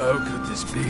How could this be?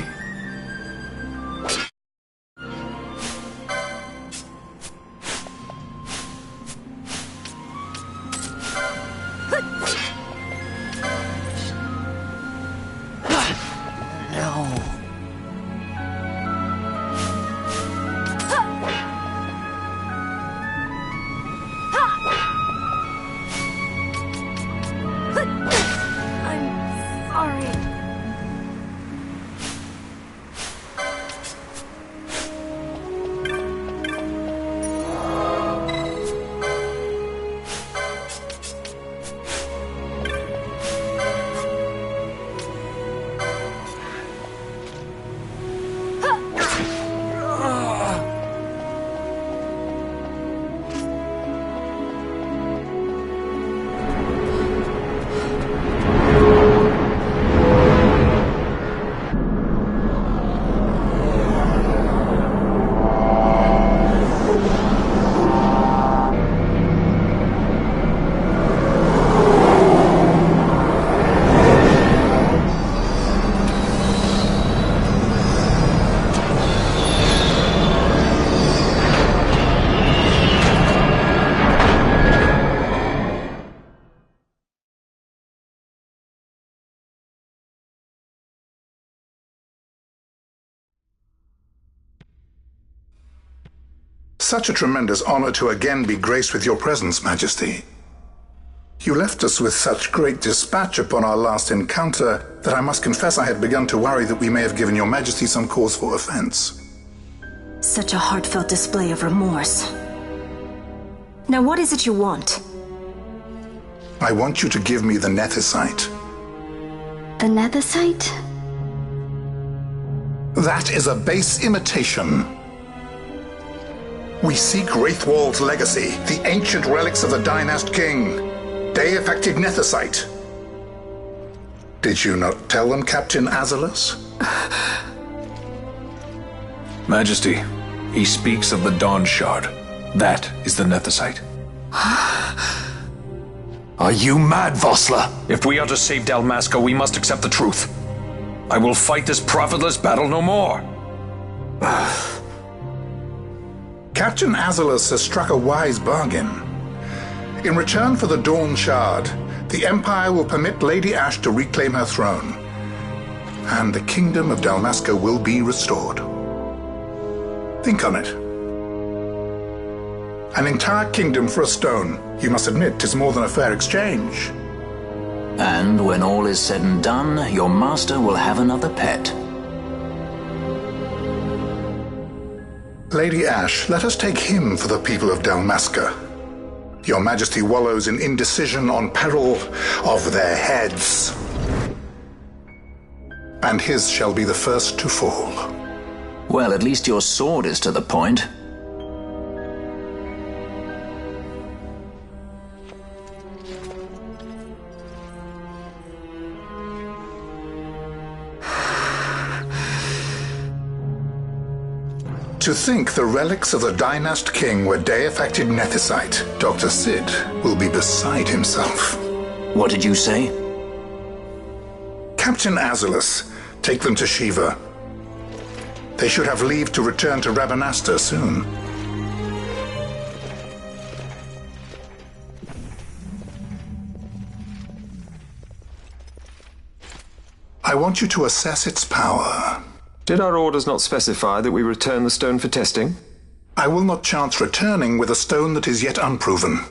Such a tremendous honor to again be graced with your presence, Majesty. You left us with such great dispatch upon our last encounter that I must confess I had begun to worry that we may have given your Majesty some cause for offense. Such a heartfelt display of remorse. Now what is it you want? I want you to give me the Nethicite. The Nethicite? That is a base imitation. We seek Wraithwald's legacy, the ancient relics of the Dynast King. Day-affected Nethicite. Did you not tell them, Captain Azalus? Majesty, he speaks of the Dawn Shard. That is the Nethicite. Are you mad, Vossler? If we are to save Dalmasca, we must accept the truth. I will fight this profitless battle no more. Captain Azalus has struck a wise bargain. In return for the Dawn Shard, the Empire will permit Lady Ashe to reclaim her throne, and the Kingdom of Dalmasca will be restored. Think on it. An entire kingdom for a stone. You must admit, 'tis more than a fair exchange. And when all is said and done, your master will have another pet. Lady Ashe, let us take him for the people of Dalmasca. Your Majesty wallows in indecision on peril of their heads. And his shall be the first to fall. Well, at least your sword is to the point. To think the relics of the Dynast King were day-affected Nethicite, Dr. Sid will be beside himself. What did you say? Captain Azalus, take them to Shiva. They should have leave to return to Rabanastre soon. I want you to assess its power. Did our orders not specify that we return the stone for testing? I will not chance returning with a stone that is yet unproven.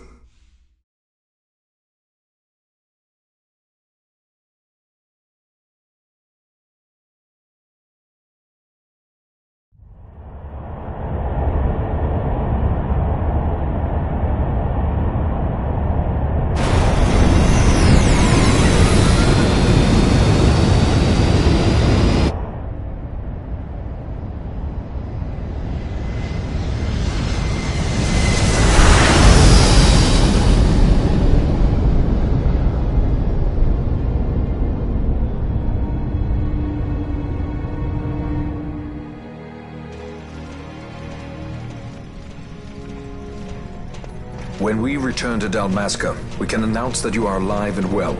When we return to Dalmasca, we can announce that you are alive and well.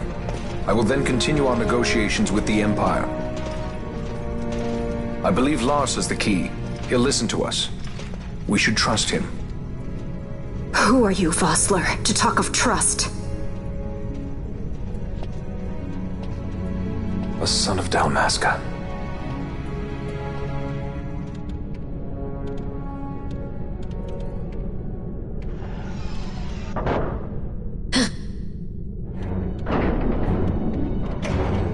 I will then continue our negotiations with the Empire. I believe Lars has the key. He'll listen to us. We should trust him. Who are you, Vossler, to talk of trust? A son of Dalmasca.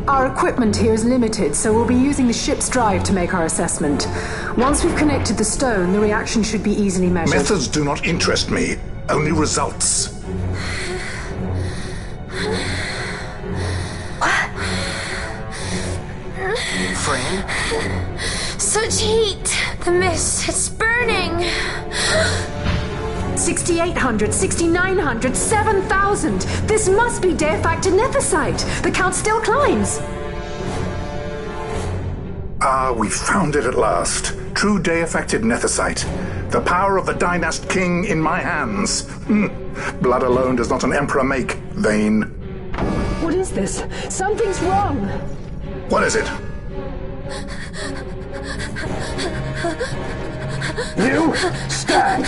Our equipment here is limited, so we'll be using the ship's drive to make our assessment. Once we've connected the stone, the reaction should be easily measured. Methods do not interest me, only results. Fran? Such heat! The mist, it's burning! 6,800, 6,900, 7,000! This must be deified nethicite! The count still climbs! Ah, we found it at last. True day-affected nethicite. The power of the Dynast King in my hands. Blood alone does not an emperor make, vain. What is this? Something's wrong! What is it? You stand!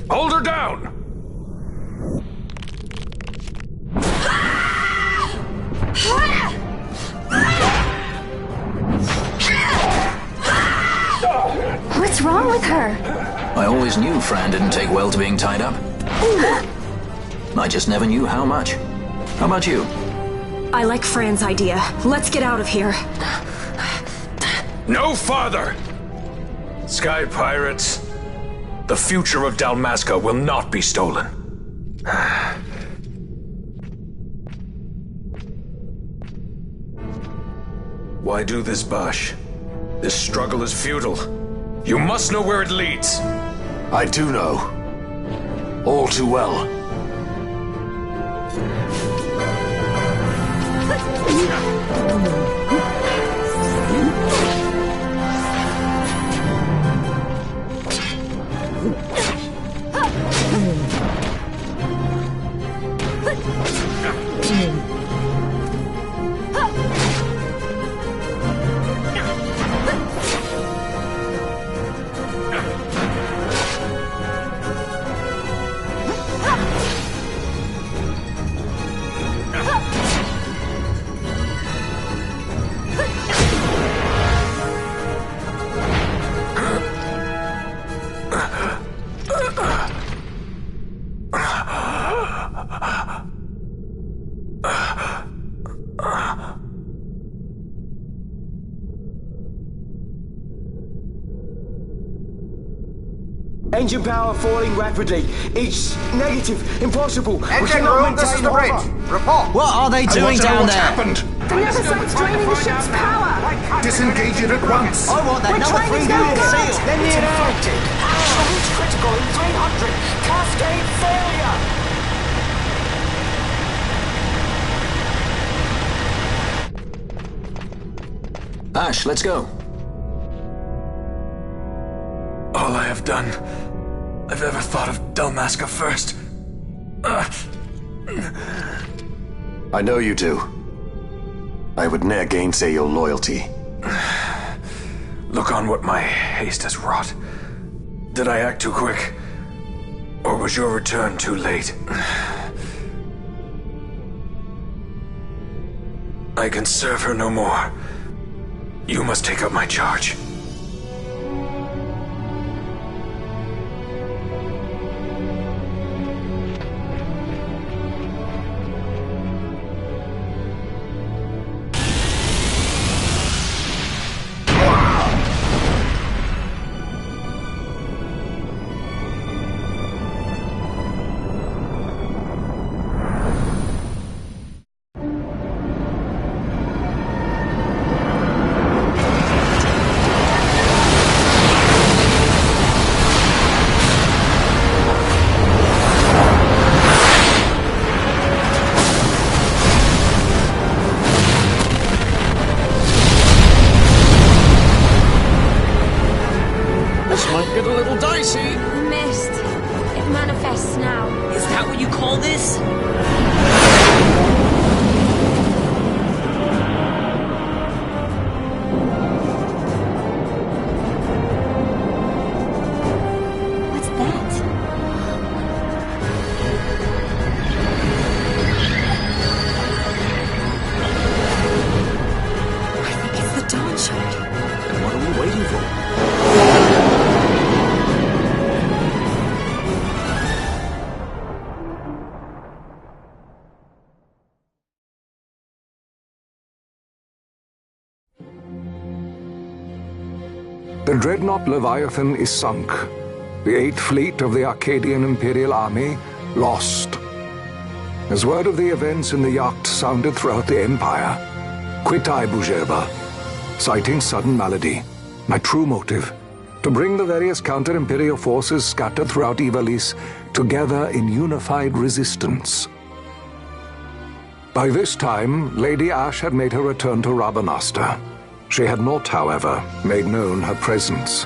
Hold her down! What's wrong with her? I always knew Fran didn't take well to being tied up. I just never knew how much. How about you? I like Fran's idea. Let's get out of here. No farther! Sky Pirates, the future of Dalmasca will not be stolen. Why do this, Bash? This struggle is futile. You must know where it leads. I do know. All too well. Engine power falling rapidly. It's negative. Impossible. Engine room, this is the bridge. Report. What are they doing down there? Happened? The nethicite's draining the ship's power! Disengage it at once. I want that We're number trying 3 to unit go seal. Let me out. Absolute critical in 300. Cascade failure. Ashe, let's go. All I have done, I've ever thought of Dalmasca first. I know you do. I would ne'er gainsay your loyalty. Look on what my haste has wrought. Did I act too quick? Or was your return too late? I can serve her no more. You must take up my charge. This might get a little dicey. Mist. It manifests now. Is that what you call this? The dreadnought Leviathan is sunk. The 8th fleet of the Arcadian Imperial Army lost. As word of the events in the yacht sounded throughout the Empire, quit I Bujeba, citing sudden malady. My true motive, to bring the various counter-imperial forces scattered throughout Ivalice together in unified resistance. By this time, Lady Ashe had made her return to Rabanastre. She had not, however, made known her presence.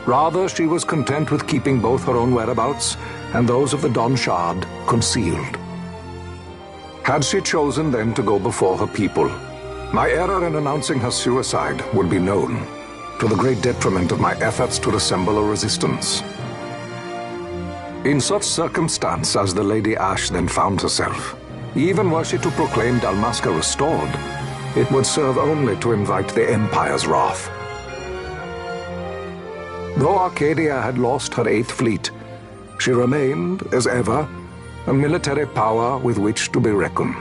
Rather, she was content with keeping both her own whereabouts and those of the Don Shard concealed. Had she chosen then to go before her people, my error in announcing her suicide would be known, to the great detriment of my efforts to assemble a resistance. In such circumstance as the Lady Ashe then found herself, even were she to proclaim Dalmasca restored, it would serve only to invite the Empire's wrath. Though Arcadia had lost her 8th fleet, she remained, as ever, a military power with which to be reckoned.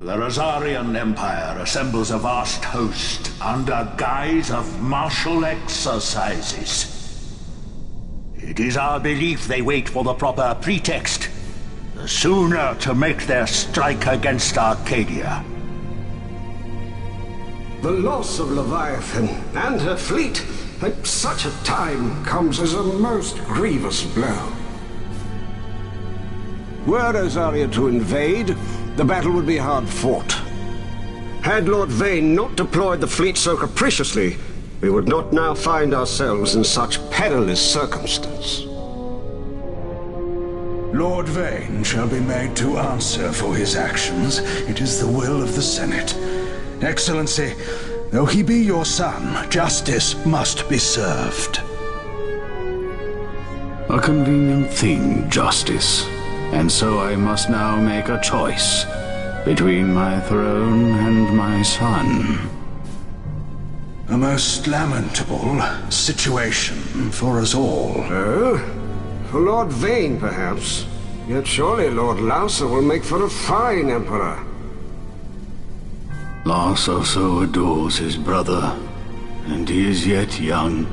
The Rosarian Empire assembles a vast host under guise of martial exercises. It is our belief they wait for the proper pretext, the sooner to make their strike against Arcadia. The loss of Leviathan and her fleet at such a time comes as a most grievous blow. Were Rosaria to invade, the battle would be hard fought. Had Lord Vane not deployed the fleet so capriciously, we would not now find ourselves in such perilous circumstance. Lord Vane shall be made to answer for his actions. It is the will of the Senate. Excellency, though he be your son, justice must be served. A convenient thing, justice. And so I must now make a choice between my throne and my son. A most lamentable situation for us all. Oh? For Lord Vane, perhaps. Yet surely Lord Lauser will make for a fine emperor. Lauser so adores his brother, and he is yet young.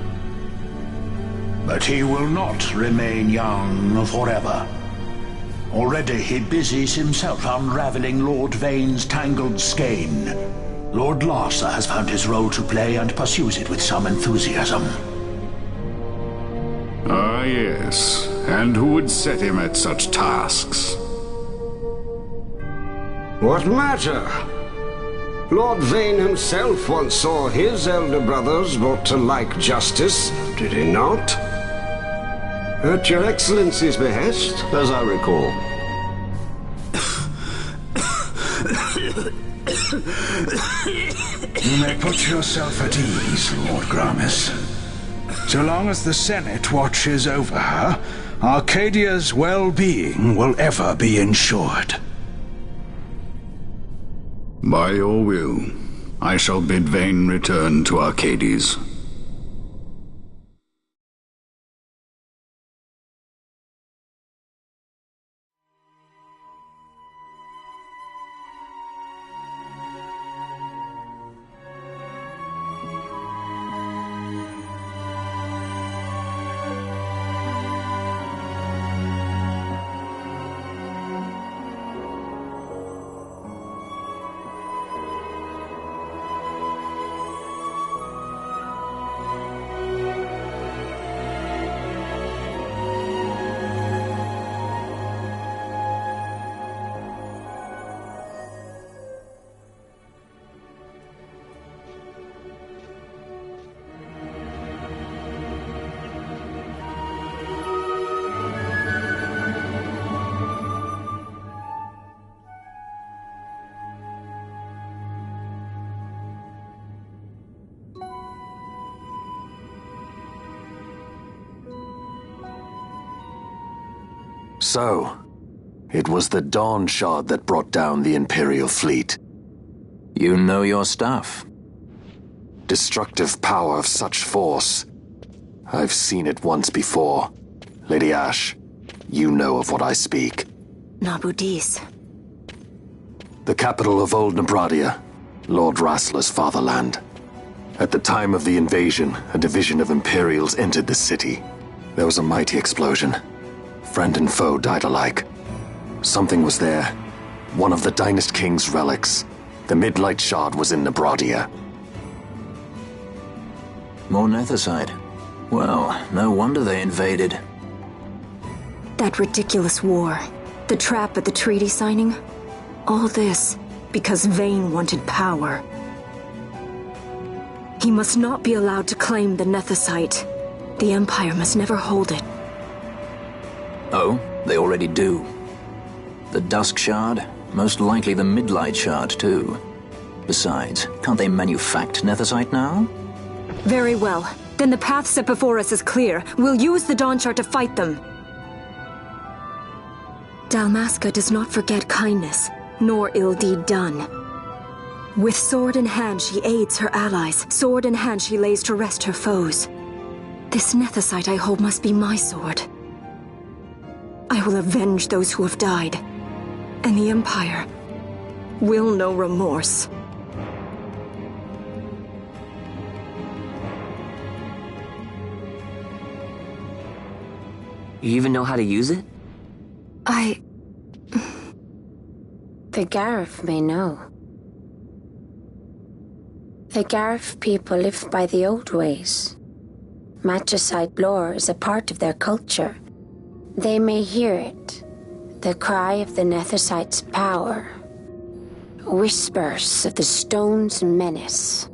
But he will not remain young forever. Already he busies himself unraveling Lord Vane's tangled skein. Lord Larsa has found his role to play and pursues it with some enthusiasm. Ah, yes. And who would set him at such tasks? What matter? Lord Vane himself once saw his elder brothers brought to like justice, did he not? At your Excellency's behest, as I recall. You may put yourself at ease, Lord Gramis. So long as the Senate watches over her, Arcadia's well-being will ever be ensured. By your will, I shall bid Vane return to Arcades. So, it was the Dawn Shard that brought down the Imperial fleet. You know your stuff. Destructive power of such force. I've seen it once before. Lady Ashe, you know of what I speak. Nabudis. The capital of Old Nebradia, Lord Rassler's fatherland. At the time of the invasion, a division of Imperials entered the city. There was a mighty explosion. Friend and foe died alike. Something was there. One of the Dynast King's relics. The Midlight Shard was in Nebradia. More Nethicite. Well, no wonder they invaded. That ridiculous war. The trap at the treaty signing. All this because Vayne wanted power. He must not be allowed to claim the Nethicite. The Empire must never hold it. Oh, they already do. The Dusk Shard, most likely the Midlight Shard too. Besides, can't they manufacture Nethicite now? Very well. Then the path set before us is clear. We'll use the Dawn Shard to fight them. Dalmasca does not forget kindness, nor ill deed done. With sword in hand, she aids her allies. Sword in hand, she lays to rest her foes. This Nethicite I hold must be my sword. I will avenge those who have died. And the Empire will know remorse. You even know how to use it? The Garif may know. The Garif people live by the old ways. Matricide lore is a part of their culture. They may hear it, the cry of the Nethicite's power. Whispers of the stone's menace.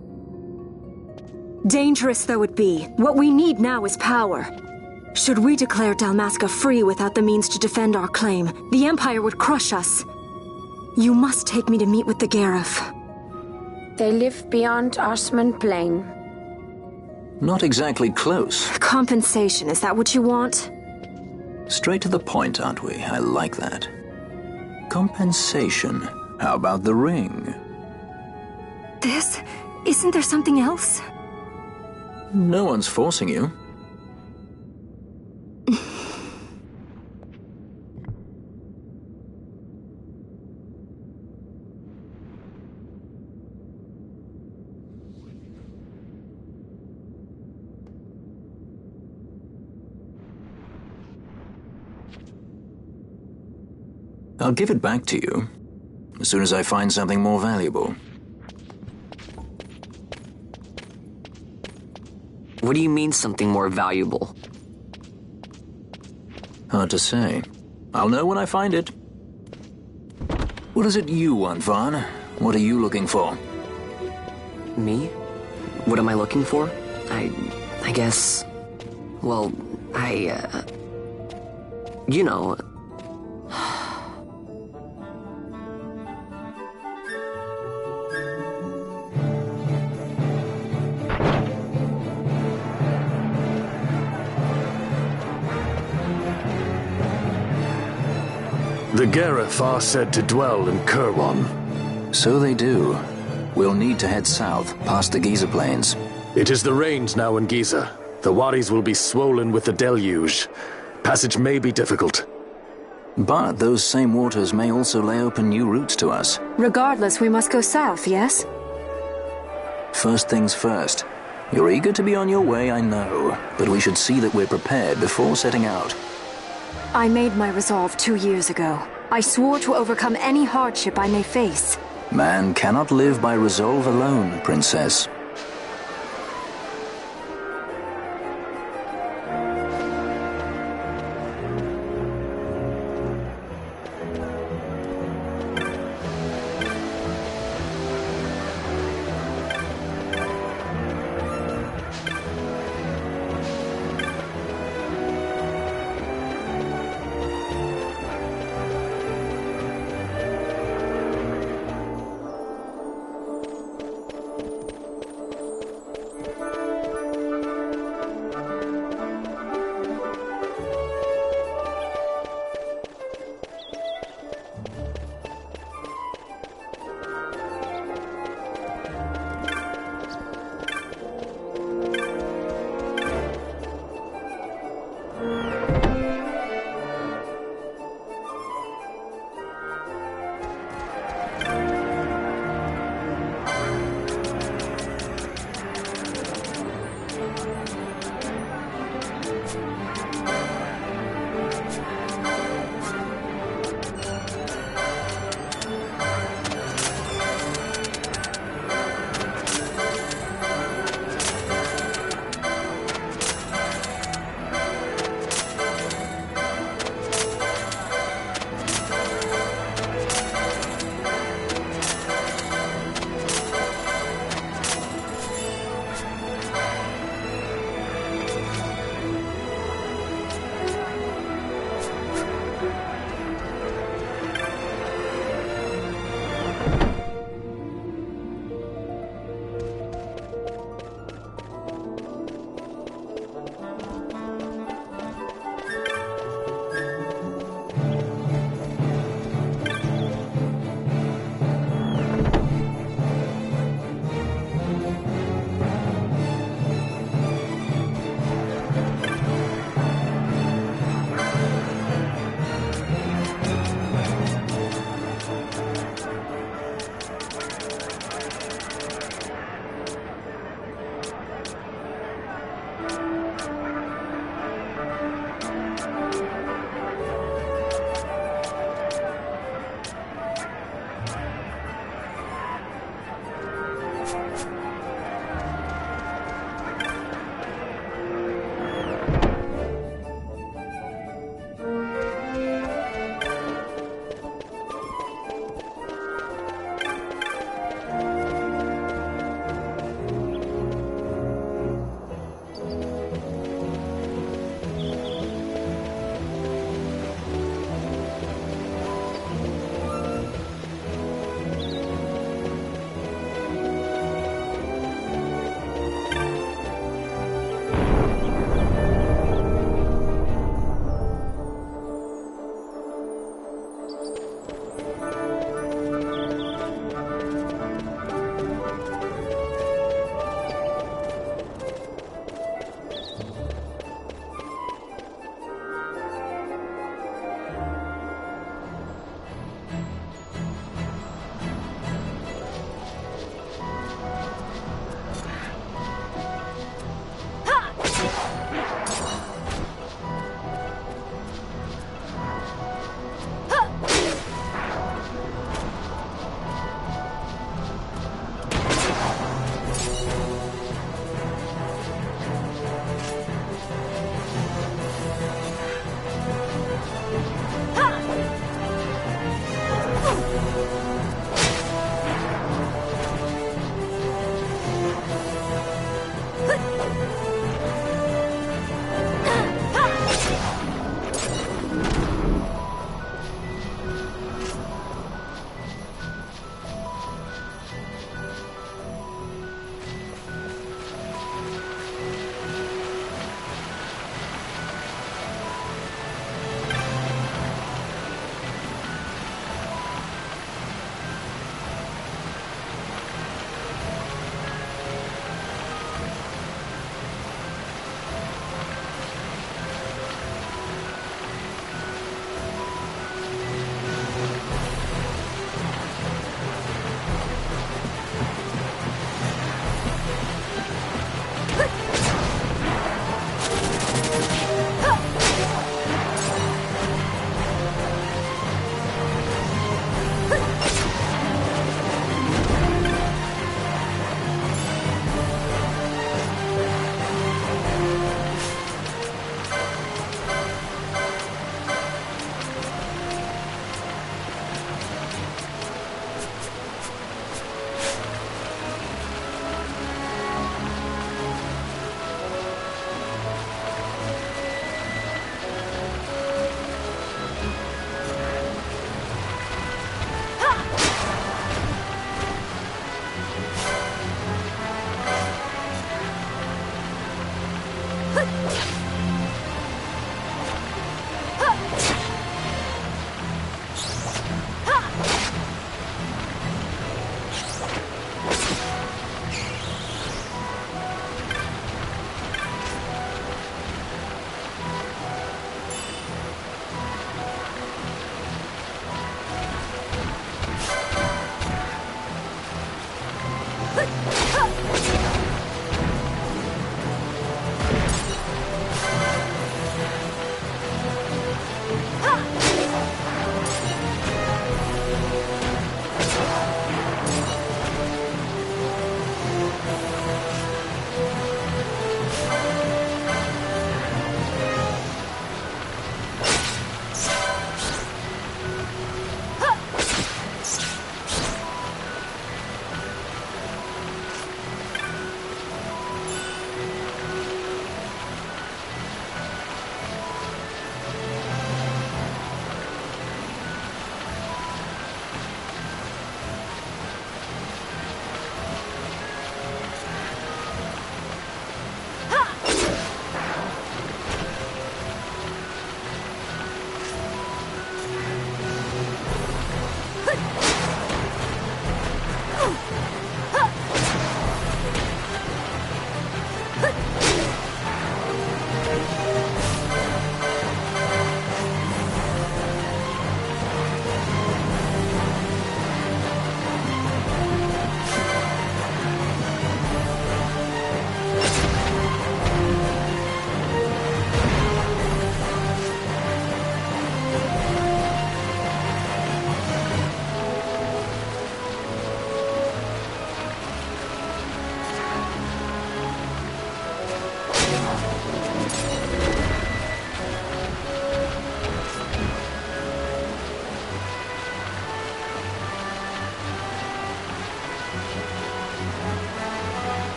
Dangerous though it be, what we need now is power. Should we declare Dalmasca free without the means to defend our claim, the Empire would crush us. You must take me to meet with the Garif. They live beyond Osman Plain. Not exactly close. Compensation, is that what you want? Straight to the point, aren't we? I like that. Compensation. How about the ring? This? Isn't there something else? No one's forcing you. I'll give it back to you as soon as I find something more valuable. What do you mean something more valuable? Hard to say. I'll know when I find it. What is it you want, Vaughn? What are you looking for? Me? What am I looking for? I guess... Well, you know... The Garif are said to dwell in Kirwan. So they do. We'll need to head south, past the Giza Plains. It is the rains now in Giza. The wadis will be swollen with the deluge. Passage may be difficult. But those same waters may also lay open new routes to us. Regardless, we must go south, yes? First things first. You're eager to be on your way, I know. But we should see that we're prepared before setting out. I made my resolve 2 years ago. I swore to overcome any hardship I may face. Man cannot live by resolve alone, Princess.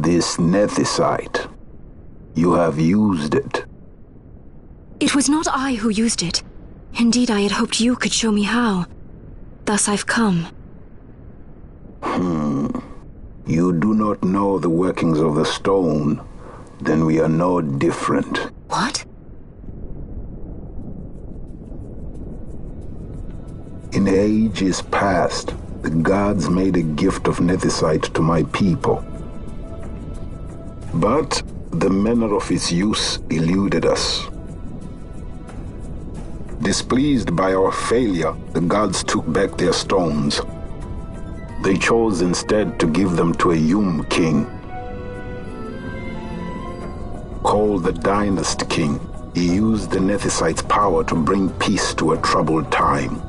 This nethicite. You have used it. It was not I who used it. Indeed, I had hoped you could show me how. Thus I've come. You do not know the workings of the stone. Then we are no different. What? In ages past, the gods made a gift of nethicite to my people. But the manner of its use eluded us. Displeased by our failure, the gods took back their stones. They chose instead to give them to a Yum king. Called the Dynast King, he used the nethicite's power to bring peace to a troubled time.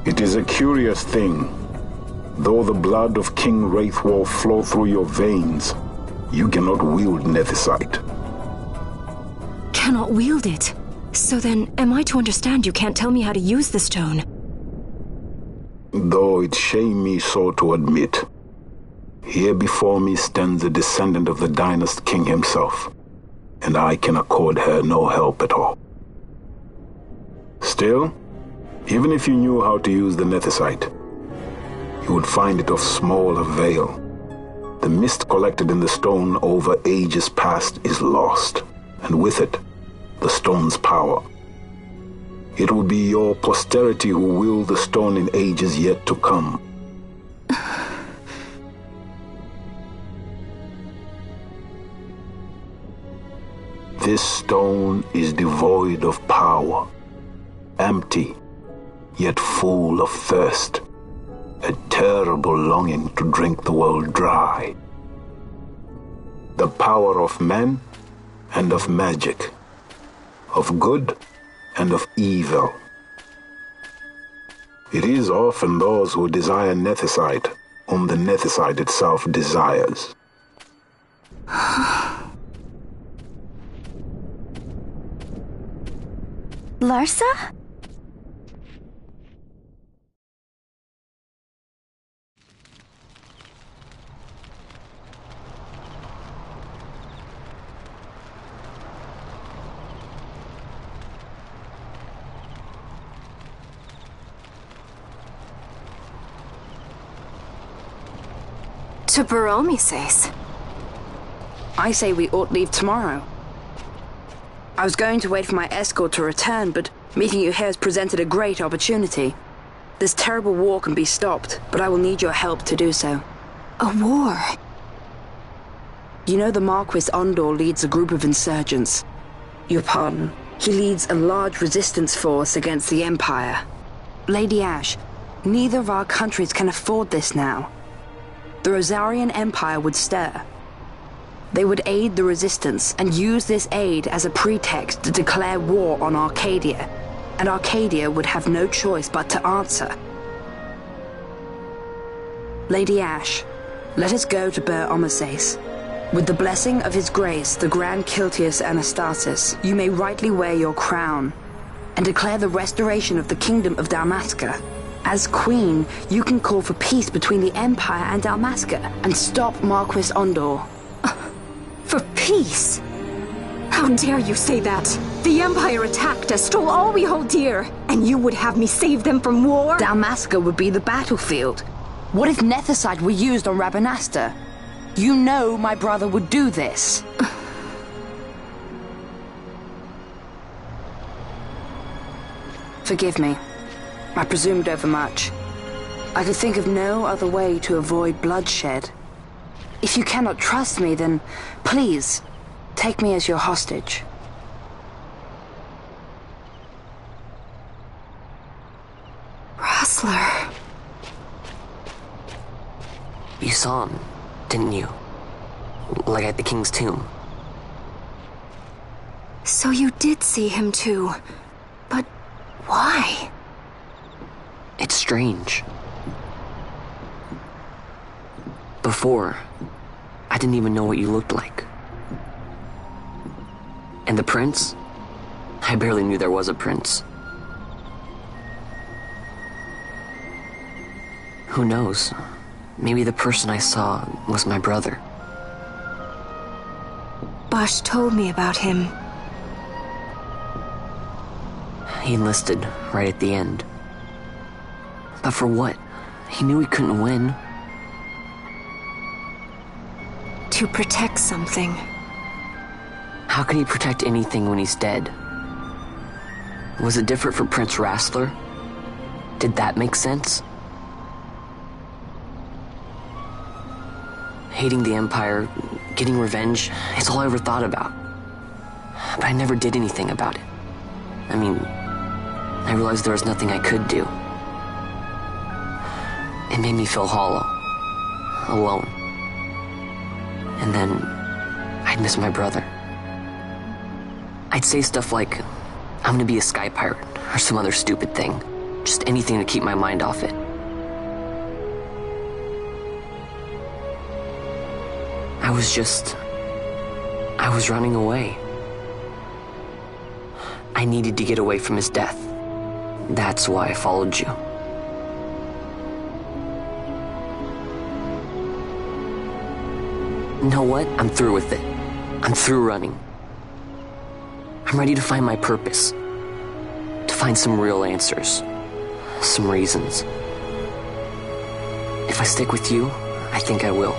It is a curious thing. Though the blood of King Wraithwolf flow through your veins, you cannot wield nethicite. Cannot wield it? So then, am I to understand you can't tell me how to use the stone? Though it shame me so to admit, here before me stands a descendant of the Dynast King himself, and I can accord her no help at all. Still, even if you knew how to use the nethicite, you would find it of small avail. The mist collected in the stone over ages past is lost, and with it, the stone's power. It will be your posterity who wield the stone in ages yet to come. This stone is devoid of power, empty, yet full of thirst, a terrible longing to drink the world dry. The power of men and of magic, of good and of evil. It is often those who desire nethicite whom the nethicite itself desires. Larsa? To Baromises. I say we ought leave tomorrow. I was going to wait for my escort to return, but meeting you here has presented a great opportunity. This terrible war can be stopped, but I will need your help to do so. A war? You know the Marquis Ondor leads a group of insurgents. Your pardon. He leads a large resistance force against the Empire. Lady Ashe, neither of our countries can afford this now. The Rosarian Empire would stir. They would aid the resistance and use this aid as a pretext to declare war on Arcadia, and Arcadia would have no choice but to answer. Lady Ashe, let us go to Baromises. With the blessing of his grace, the Grand Kiltius Anastasis, you may rightly wear your crown and declare the restoration of the Kingdom of Dalmasca. As Queen, you can call for peace between the Empire and Dalmasca and stop Marquis Ondor. For peace? How dare you say that? The Empire attacked us, stole all we hold dear, and you would have me save them from war? Dalmasca would be the battlefield. What if nethicite were used on Rabanasta? You know my brother would do this. Forgive me. I presumed overmuch. I could think of no other way to avoid bloodshed. If you cannot trust me, then please, take me as your hostage. Rustler. You saw him, didn't you? Like at the King's tomb. So you did see him too. But why? It's strange. Before, I didn't even know what you looked like. And the prince? I barely knew there was a prince. Who knows? Maybe the person I saw was my brother. Ashe told me about him. He enlisted right at the end. But for what? He knew he couldn't win. To protect something. How can he protect anything when he's dead? Was it different for Prince Rassler? Did that make sense? Hating the Empire, getting revenge, it's all I ever thought about. But I never did anything about it. I mean, I realized there was nothing I could do. It made me feel hollow, alone. And then I'd miss my brother. I'd say stuff like, I'm gonna be a sky pirate, or some other stupid thing. Just anything to keep my mind off it. I was running away. I needed to get away from his death. That's why I followed you. You know what? I'm through with it. I'm through running. I'm ready to find my purpose. To find some real answers. Some reasons. If I stick with you, I think I will.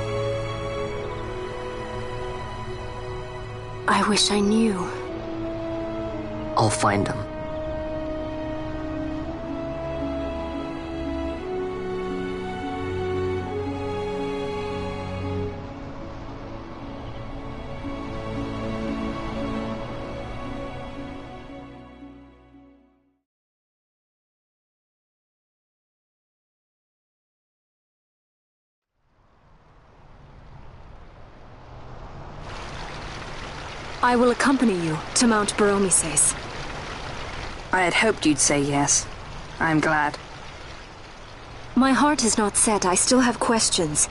I wish I knew. I'll find him. I will accompany you to Mount Baromises. I had hoped you'd say yes. I'm glad. My heart is not set. I still have questions.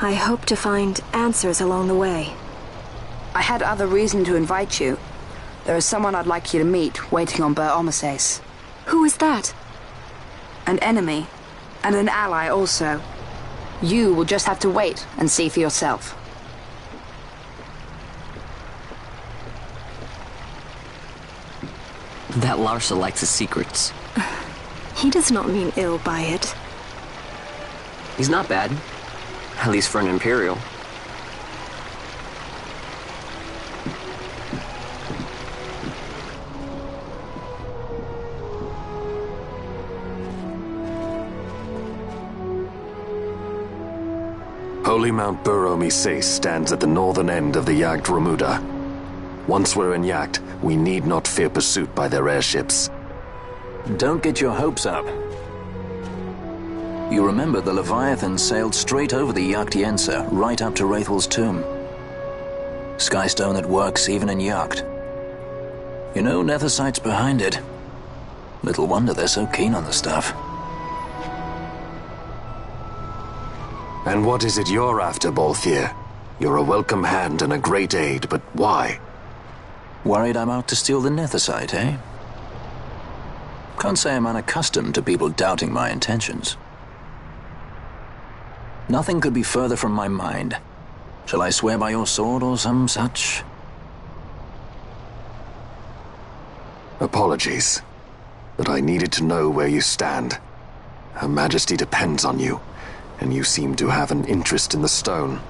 I hope to find answers along the way. I had other reason to invite you. There is someone I'd like you to meet waiting on Baromises. Who is that? An enemy, and an ally also. You will just have to wait and see for yourself. That Larsa likes his secrets. He does not mean ill by it. He's not bad. At least for an Imperial. Holy Mount Baromises stands at the northern end of the Yacht Remuda. Once we're in Yacht, we need not fear pursuit by their airships. Don't get your hopes up. You remember the Leviathan sailed straight over the XII, right up to Wraithel's tomb. Skystone that works even in Yacht. You know Nethersight's behind it. Little wonder they're so keen on the stuff. And what is it you're after, Balthier? You're a welcome hand and a great aid, but why? Worried I'm out to steal the Nethersight, eh? Can't say I'm unaccustomed to people doubting my intentions. Nothing could be further from my mind. Shall I swear by your sword or some such? Apologies, but I needed to know where you stand. Her Majesty depends on you, and you seem to have an interest in the stone.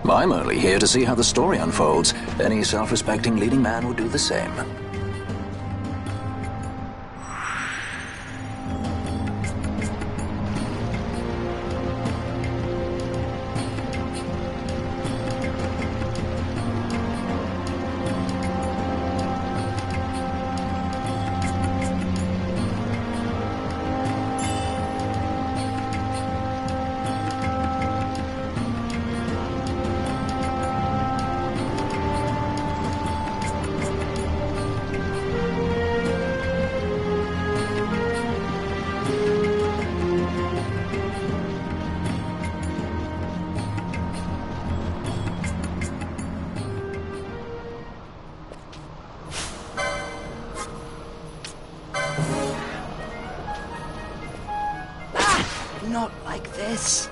I'm only here to see how the story unfolds. Any self-respecting leading man would do the same. Not like this.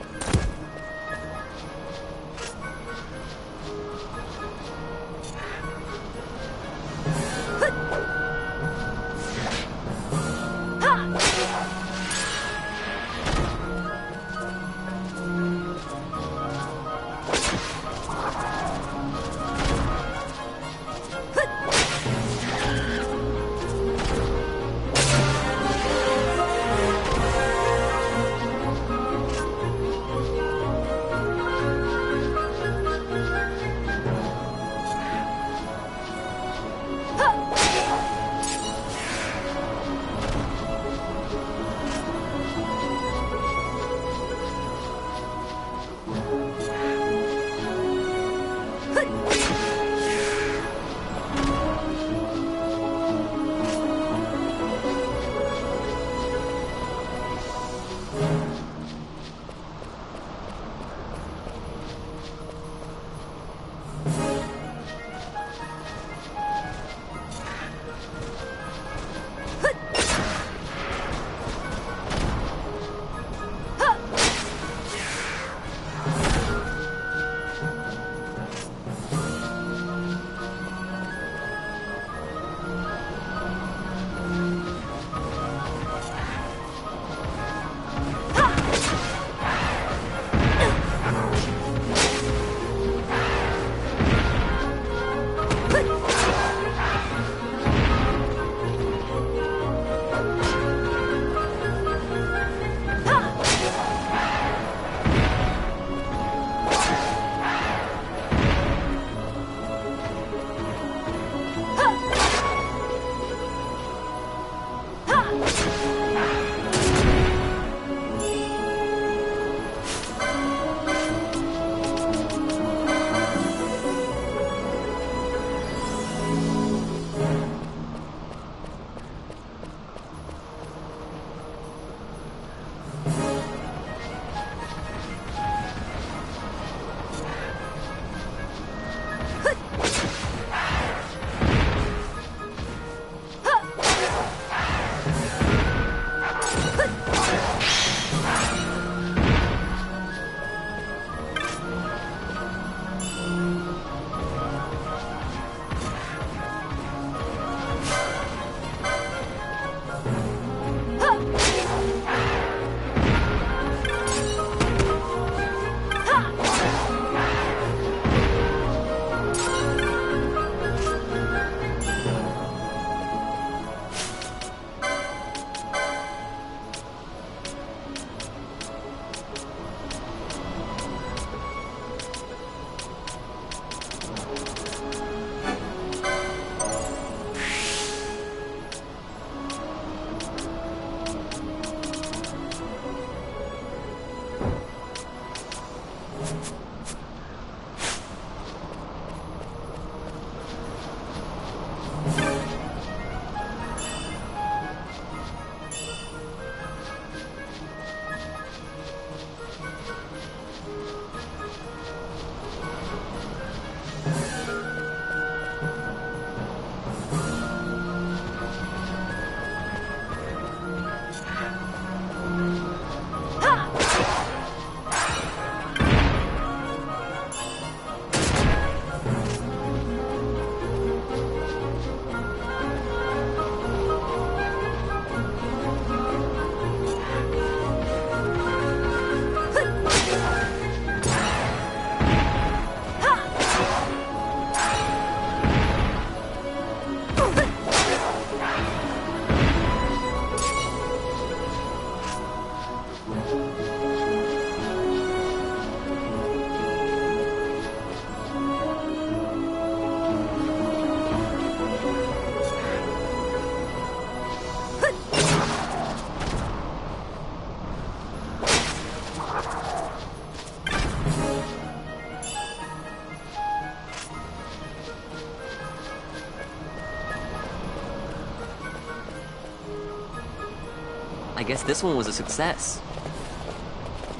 I guess this one was a success.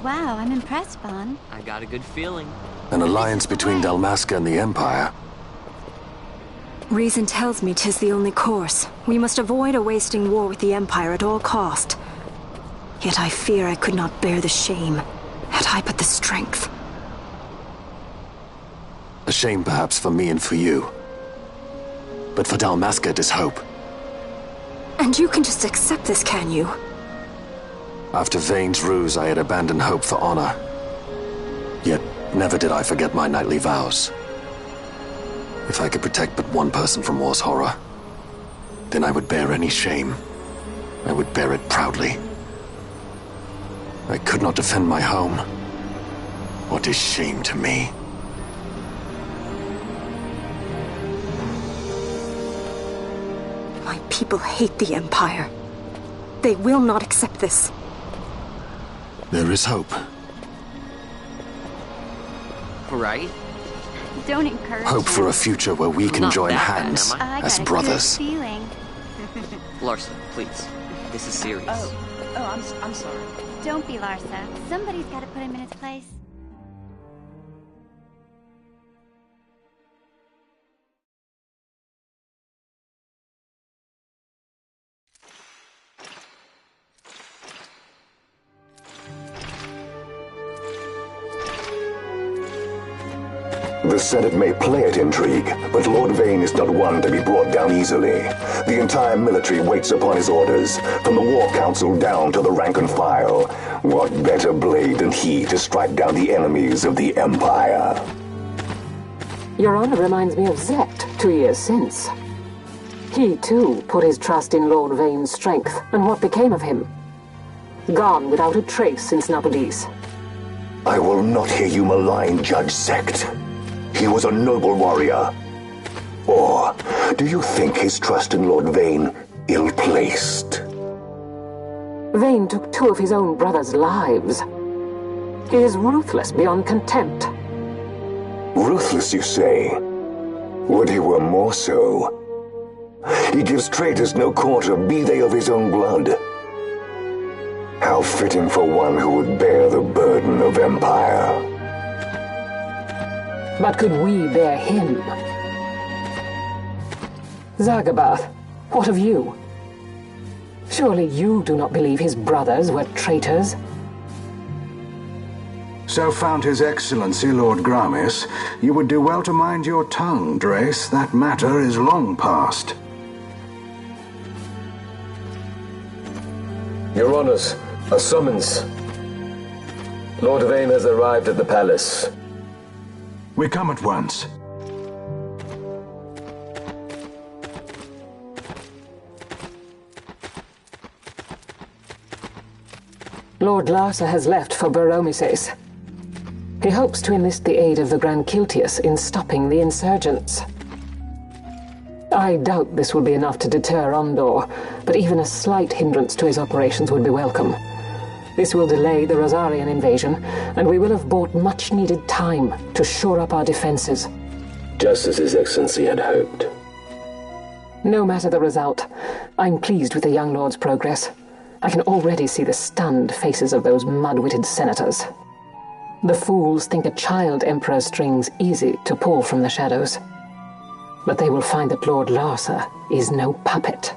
Wow, I'm impressed, Vaughn. I got a good feeling. An alliance between Dalmasca and the Empire. Reason tells me 'tis the only course. We must avoid a wasting war with the Empire at all cost. Yet I fear I could not bear the shame, had I but the strength. A shame perhaps for me and for you. But for Dalmasca it is hope. And you can just accept this, can you? After Vane's ruse, I had abandoned hope for honor. Yet never did I forget my knightly vows. If I could protect but one person from war's horror, then I would bear any shame. I would bear it proudly. I could not defend my home. What is shame to me? My people hate the Empire. They will not accept this. There is hope. Right? Don't encourage Hope for a future where we can Not join that bad, hands am I? as got a brothers. good feeling. Larsa, please. This is serious. I'm sorry. Don't be Larsa. Somebody's got to put him in his place. The Senate may play at intrigue, but Lord Vane is not one to be brought down easily. The entire military waits upon his orders, from the War Council down to the rank and file. What better blade than he to strike down the enemies of the Empire? Your Honor reminds me of Zect 2 years since. He, too, put his trust in Lord Vane's strength, and what became of him? Gone without a trace since Napodis. I will not hear you malign Judge Zect. He was a noble warrior. Or do you think his trust in Lord Vane ill-placed? Vane took 2 of his own brothers' lives. He is ruthless beyond contempt. Ruthless, you say? Would he were more so. He gives traitors no quarter, be they of his own blood. How fitting for one who would bear the burden of empire. But could we bear him? Zagabath, what of you? Surely you do not believe his brothers were traitors? So found His Excellency Lord Gramis, you would do well to mind your tongue, Drace. That matter is long past. Your Honors, a summons. Lord Vane has arrived at the palace. We come at once. Lord Larsa has left for Baromises. He hopes to enlist the aid of the Grand Kiltius in stopping the insurgents. I doubt this will be enough to deter Ondor, but even a slight hindrance to his operations would be welcome. This will delay the Rosarian invasion, and we will have bought much-needed time to shore up our defenses. Just as His Excellency had hoped. No matter the result, I'm pleased with the young lord's progress. I can already see the stunned faces of those mud-witted senators. The fools think a child emperor's strings easy to pull from the shadows. But they will find that Lord Larsa is no puppet.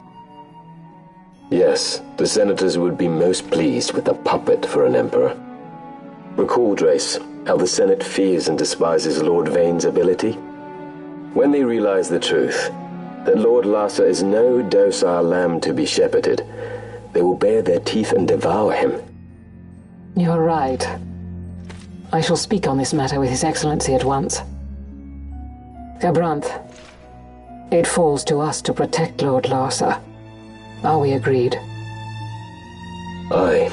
Yes, the senators would be most pleased with a puppet for an emperor. Recall, Drace, how the Senate fears and despises Lord Vane's ability. When they realize the truth, that Lord Larsa is no docile lamb to be shepherded, they will bare their teeth and devour him. You're right. I shall speak on this matter with His Excellency at once. Gabranth, it falls to us to protect Lord Larsa. Are we agreed? Aye.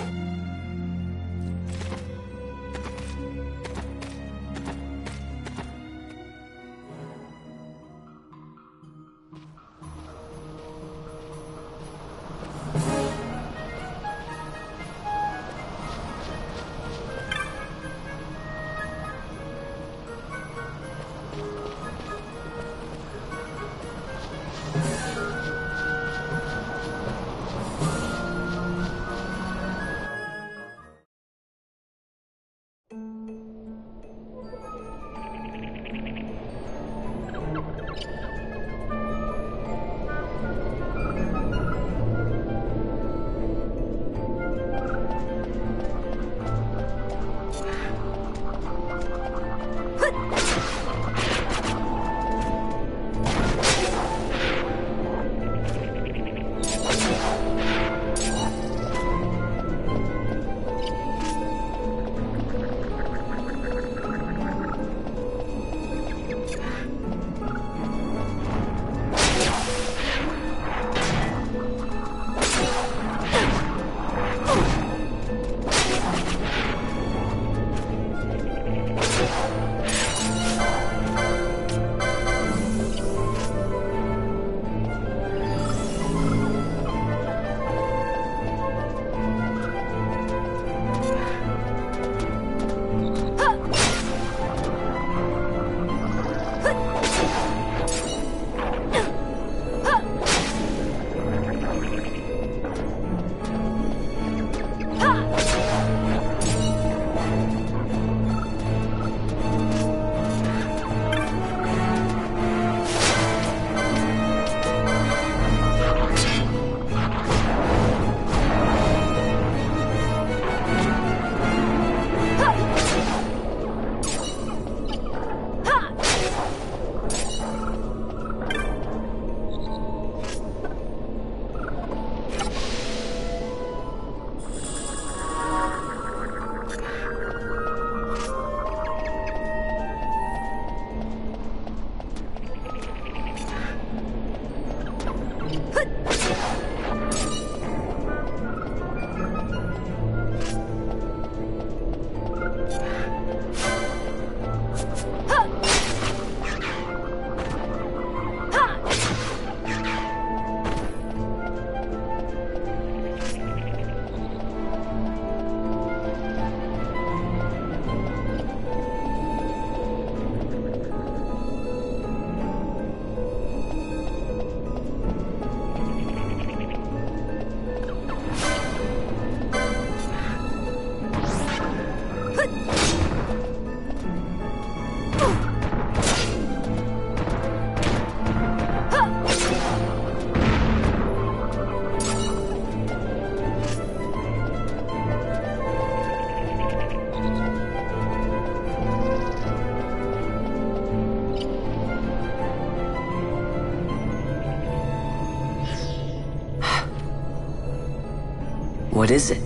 What is it?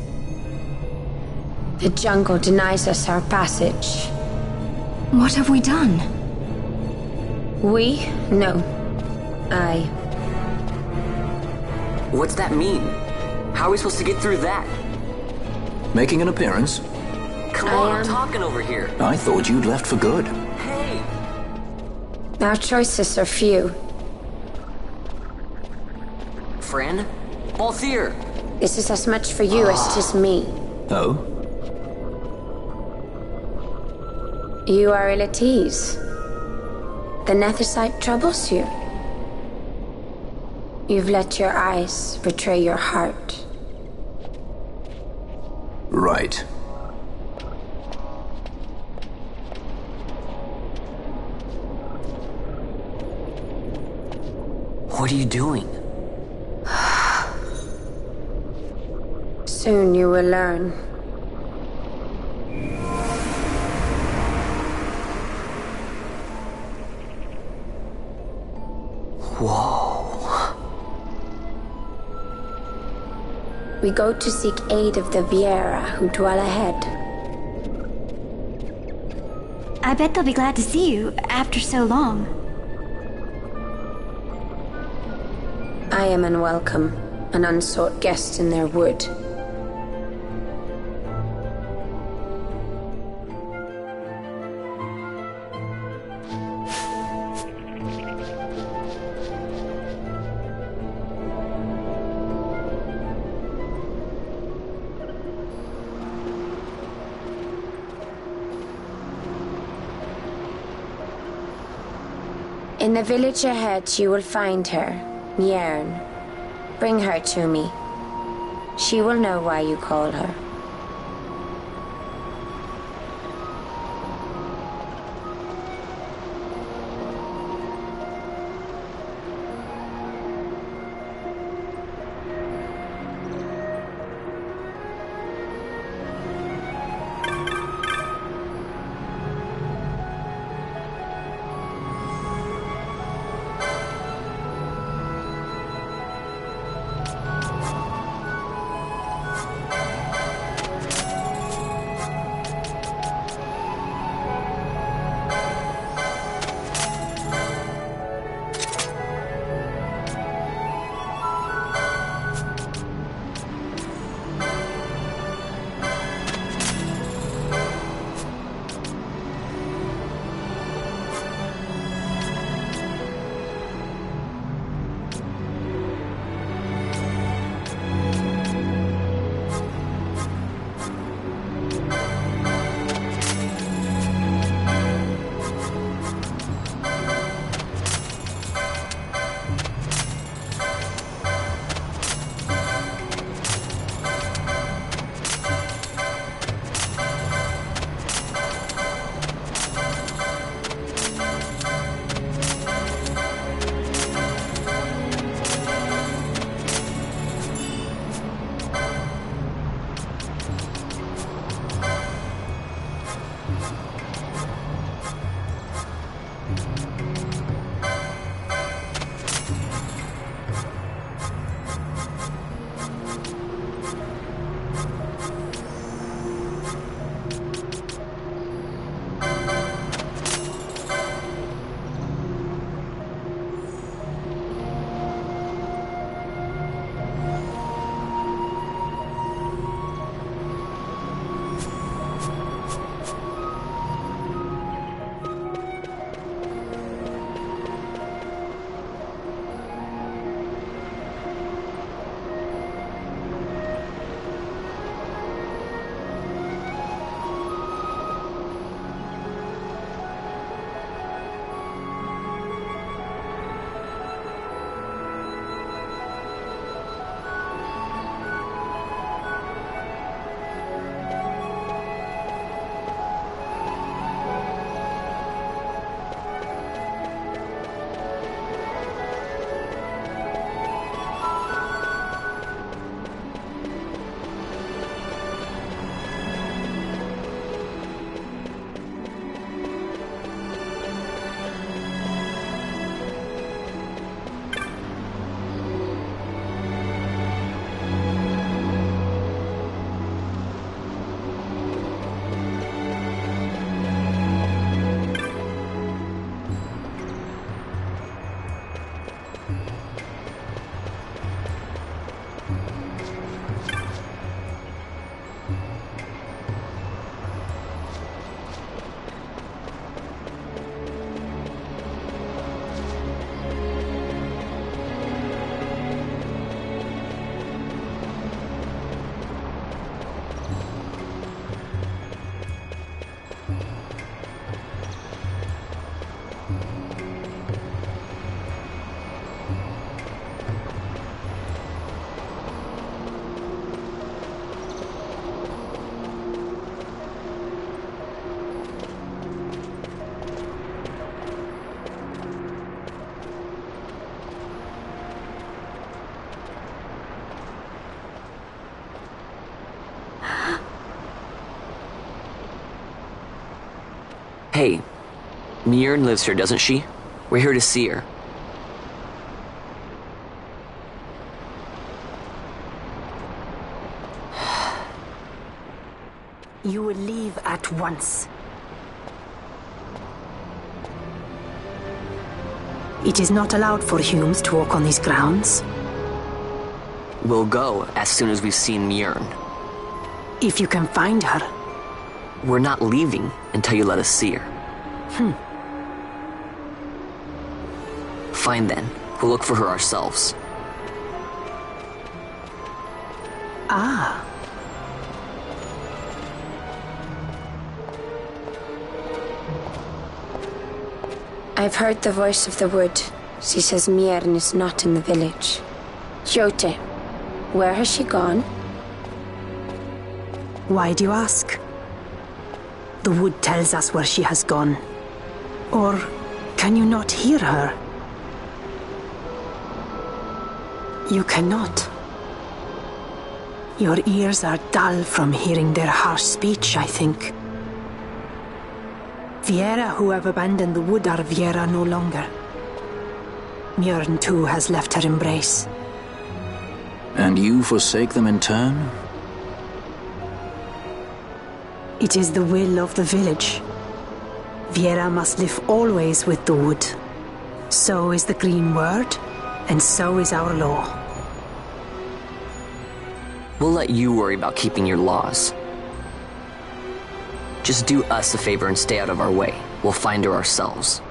The jungle denies us our passage. What have we done? We? No. I. What's that mean? How are we supposed to get through that? Making an appearance? Come on, I'm talking over here. I thought you'd left for good. Hey! Our choices are few. Friend? Balthier! This is as much for you as it is me. Oh? You are ill at ease. The Nethersite troubles you. You've let your eyes betray your heart. Right. What are you doing? Soon you will learn. Whoa. We go to seek aid of the Viera who dwell ahead. I bet they'll be glad to see you after so long. I am unwelcome, an unsought guest in their wood. In the village ahead, you will find her, Mjern. Bring her to me. She will know why you call her. Hey, Mjorn lives here, doesn't she? We're here to see her. You will leave at once. It is not allowed for humans to walk on these grounds. We'll go as soon as we've seen Mjorn. If you can find her. We're not leaving until you let us see her. Fine then. We'll look for her ourselves. Ah. I've heard the voice of the wood. She says Mjorn is not in the village. Jote, where has she gone? Why do you ask? The wood tells us where she has gone. Or can you not hear her? You cannot. Your ears are dull from hearing their harsh speech, I think. Viera who have abandoned the wood are Viera no longer. Mjorn too has left her embrace. And you forsake them in turn? It is the will of the village. Viera must live always with the wood. So is the green word, and so is our law. We'll let you worry about keeping your laws. Just do us a favor and stay out of our way. We'll find her ourselves.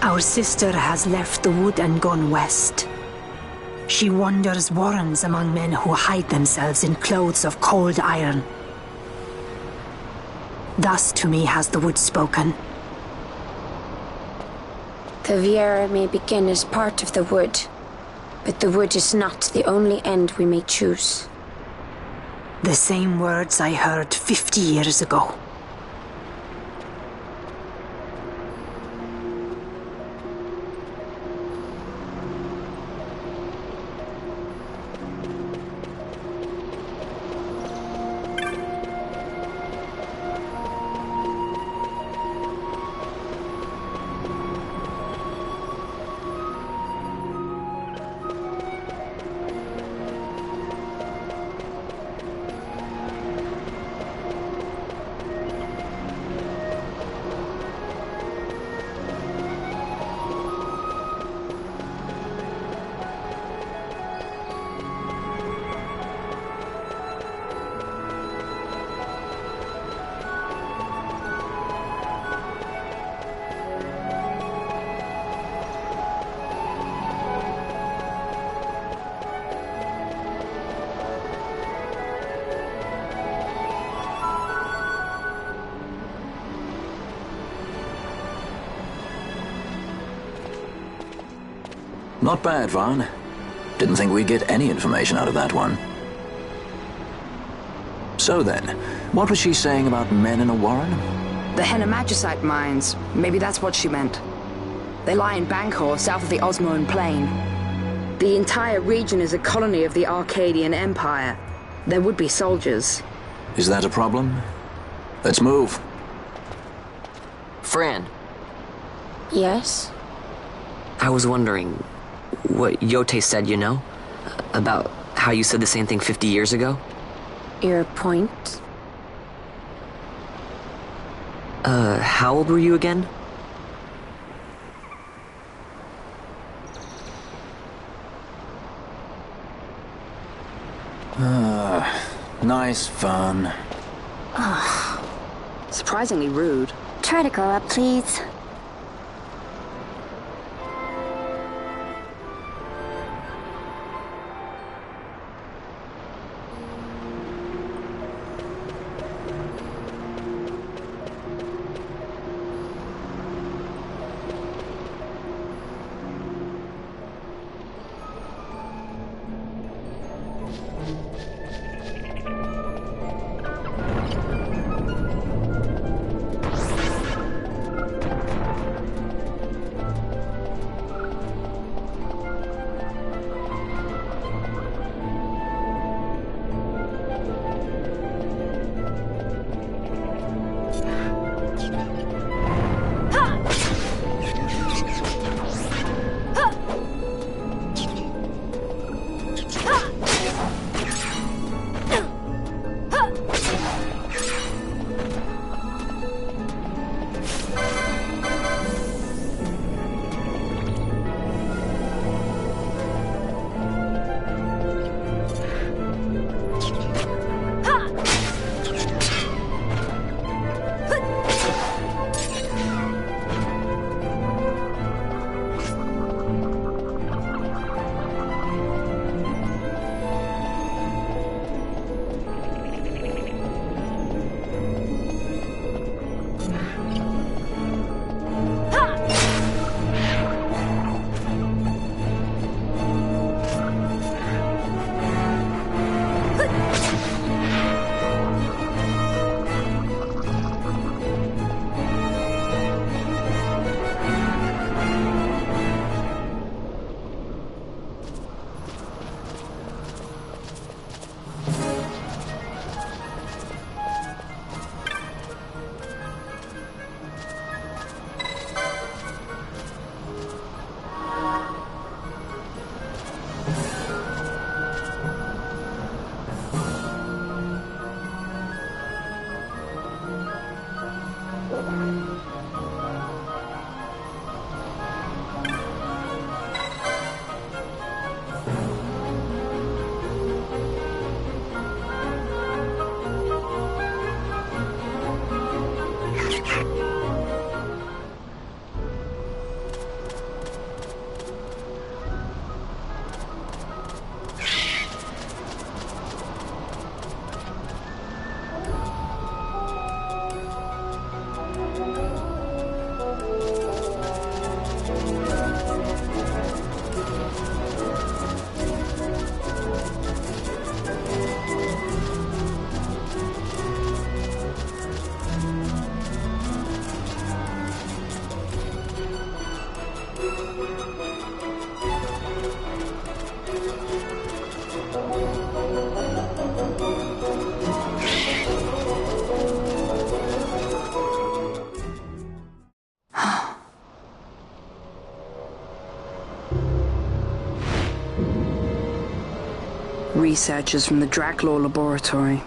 Our sister has left the wood and gone west. She wanders warrens among men who hide themselves in clothes of cold iron. Thus to me has the wood spoken. The Viera may begin as part of the wood, but the wood is not the only end we may choose. The same words I heard 50 years ago. Not bad, Vaughn. Didn't think we'd get any information out of that one. So then, what was she saying about men in a warren? The Henna-Magicite mines. Maybe that's what she meant. They lie in Bangkor, south of the Osmoan Plain. The entire region is a colony of the Arcadian Empire. There would be soldiers. Is that a problem? Let's move. Fran. Yes? I was wondering what Yote said, you know? About how you said the same thing 50 years ago? Your point? How old were you again? Nice fun. Surprisingly rude. Try to grow up, please. Researchers from the Draclaw laboratory.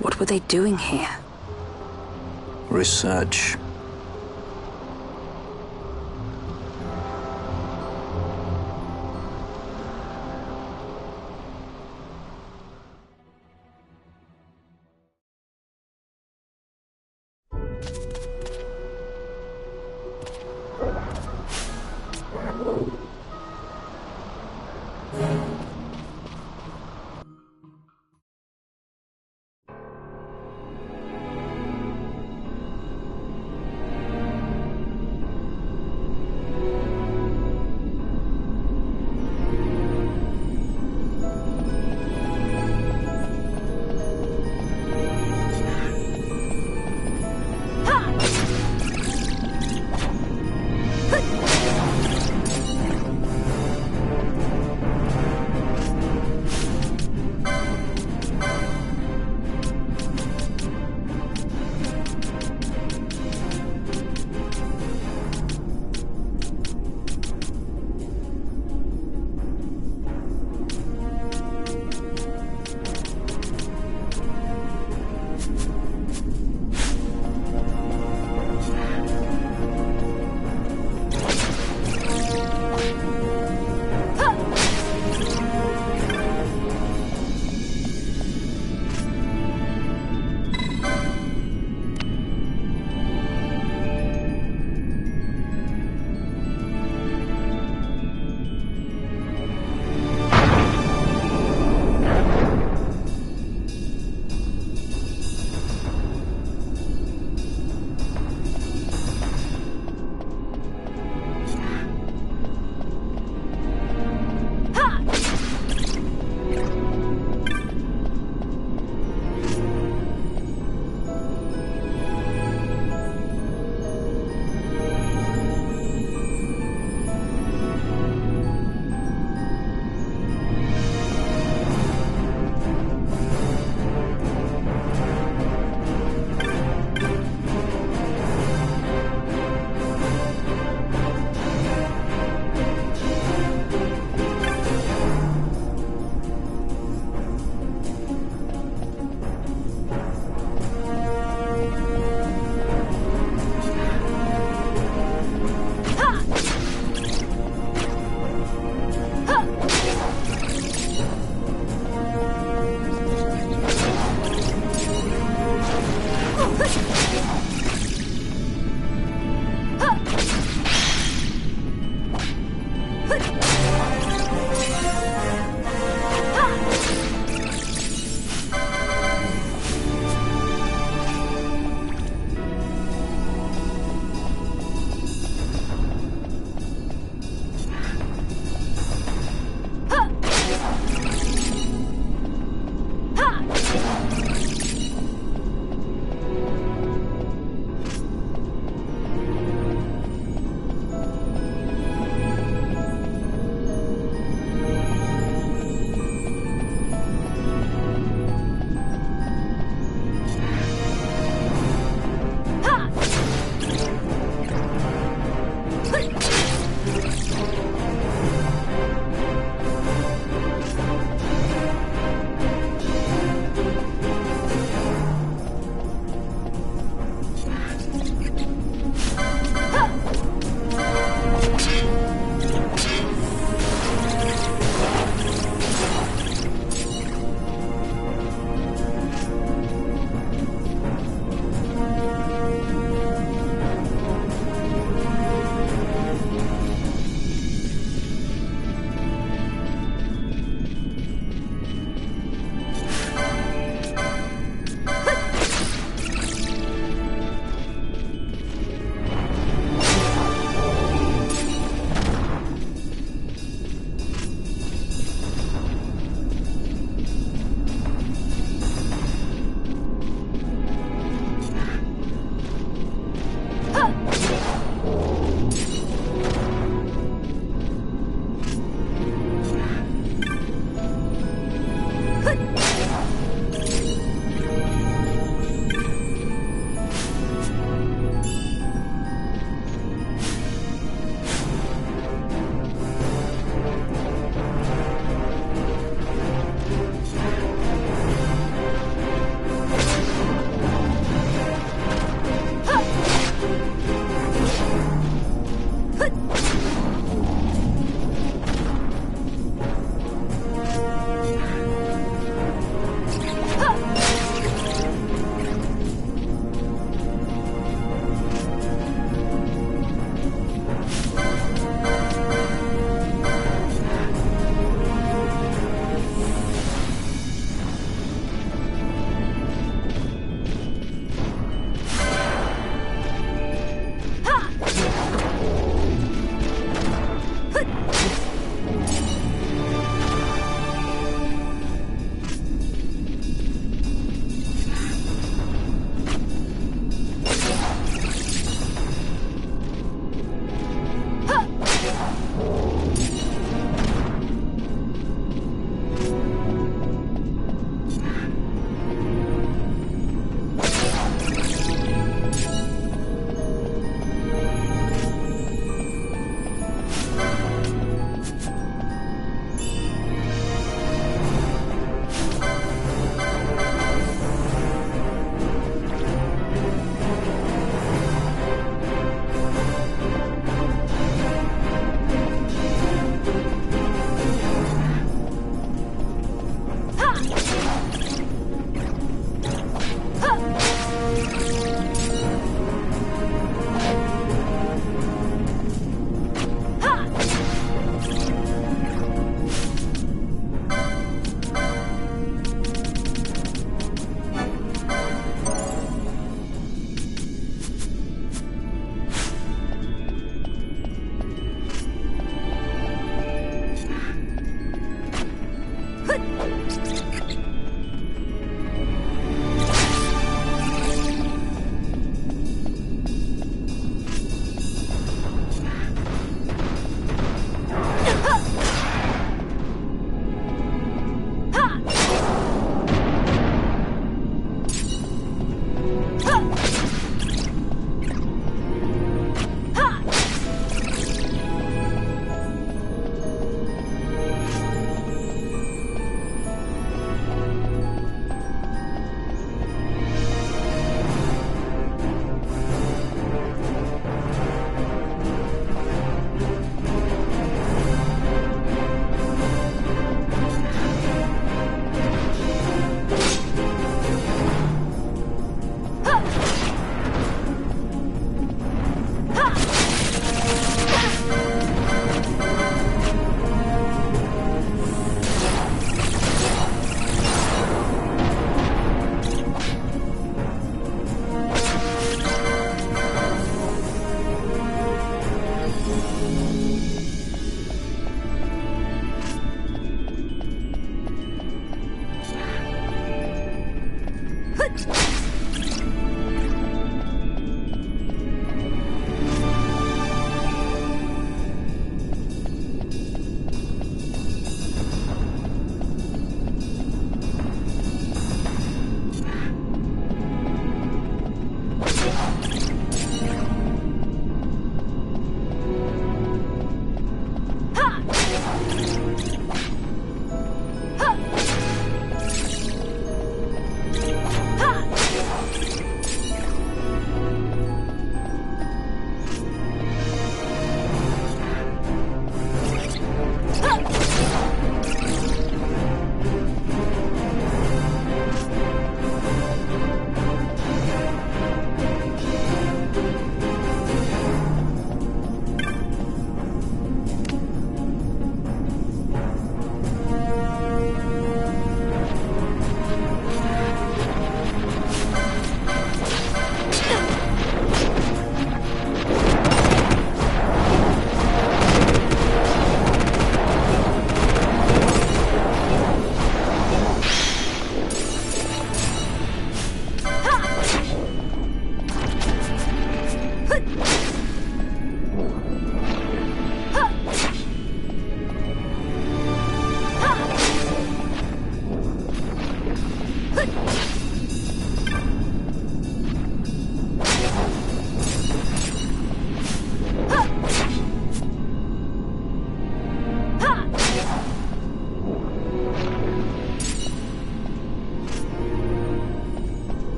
What were they doing here? Research.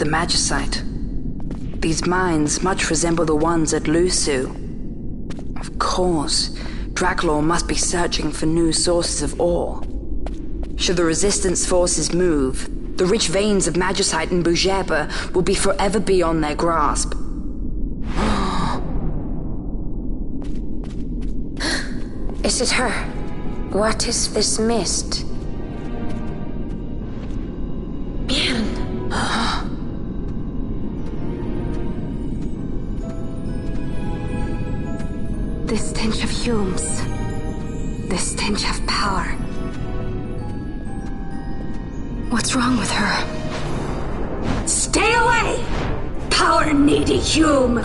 magicite. These mines much resemble the ones at Lusu. Of course, Draklor must be searching for new sources of ore. Should the Resistance forces move, the rich veins of magicite in Bujeba will be forever beyond their grasp. Is it her? What is this mist? The stench of fumes. The stench of power. What's wrong with her? Stay away! Power-needy Hume!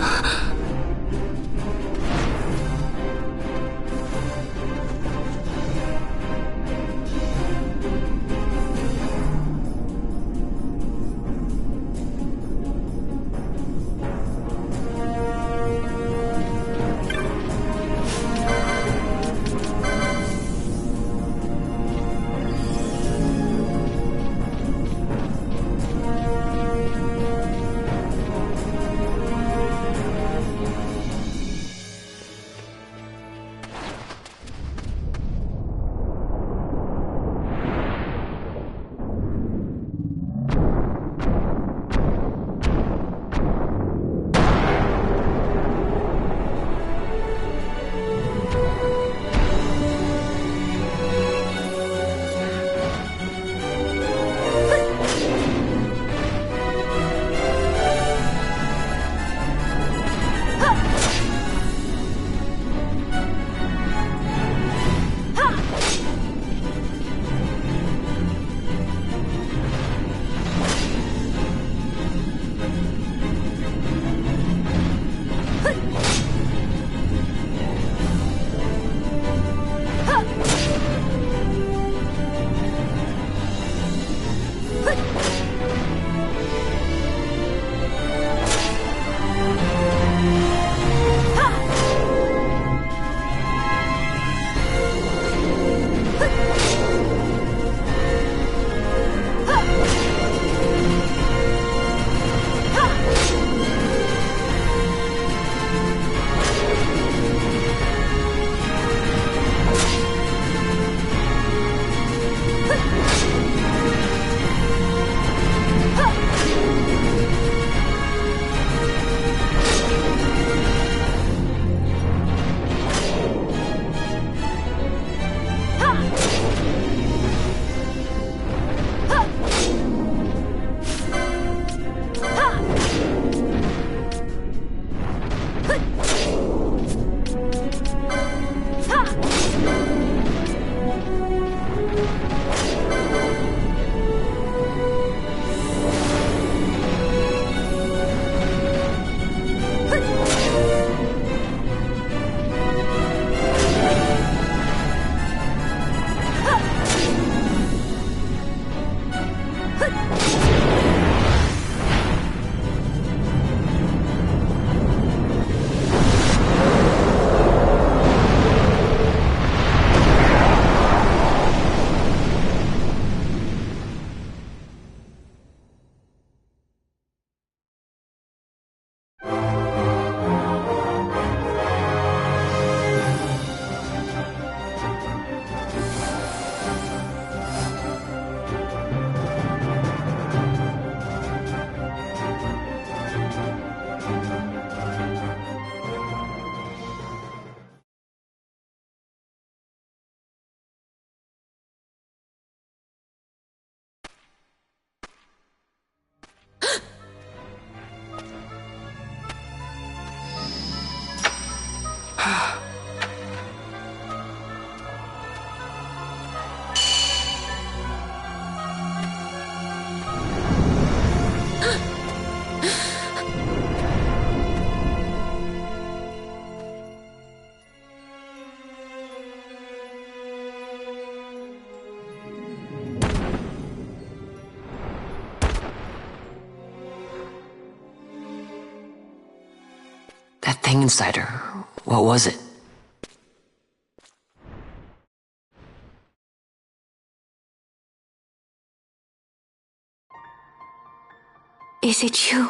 That thing inside her, what was it? Is it you?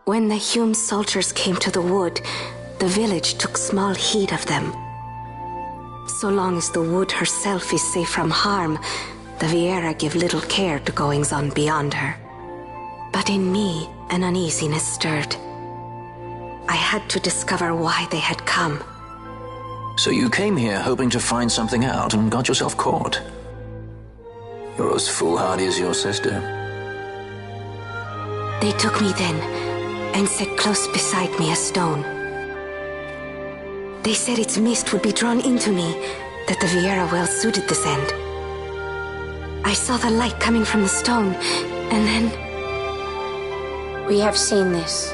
When the Hume soldiers came to the wood, the village took small heed of them. So long as the wood herself is safe from harm, the Viera give little care to goings-on beyond her. But in me, an uneasiness stirred. I had to discover why they had come. So you came here hoping to find something out and got yourself caught. You're as foolhardy as your sister. They took me then and set close beside me a stone. They said its mist would be drawn into me, that the Viera well suited this end. I saw the light coming from the stone, and then... We have seen this.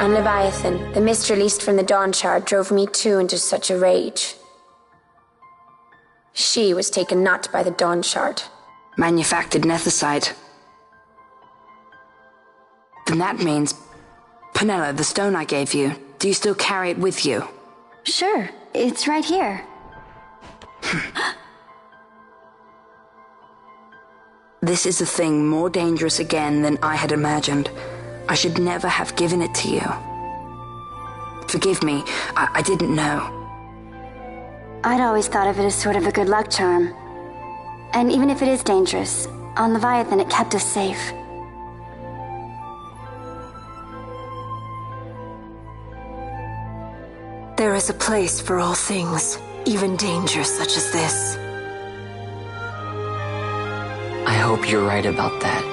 On Leviathan, the mist released from the Dawn Shard drove me too into such a rage. She was taken not by the Dawn Shard. Manufactured nethicite. Then that means... Penella, the stone I gave you, do you still carry it with you? Sure, it's right here. This is a thing more dangerous again than I had imagined. I should never have given it to you. Forgive me, I didn't know. I'd always thought of it as sort of a good luck charm. And even if it is dangerous, on Leviathan it kept us safe. There is a place for all things, even danger such as this. I hope you're right about that.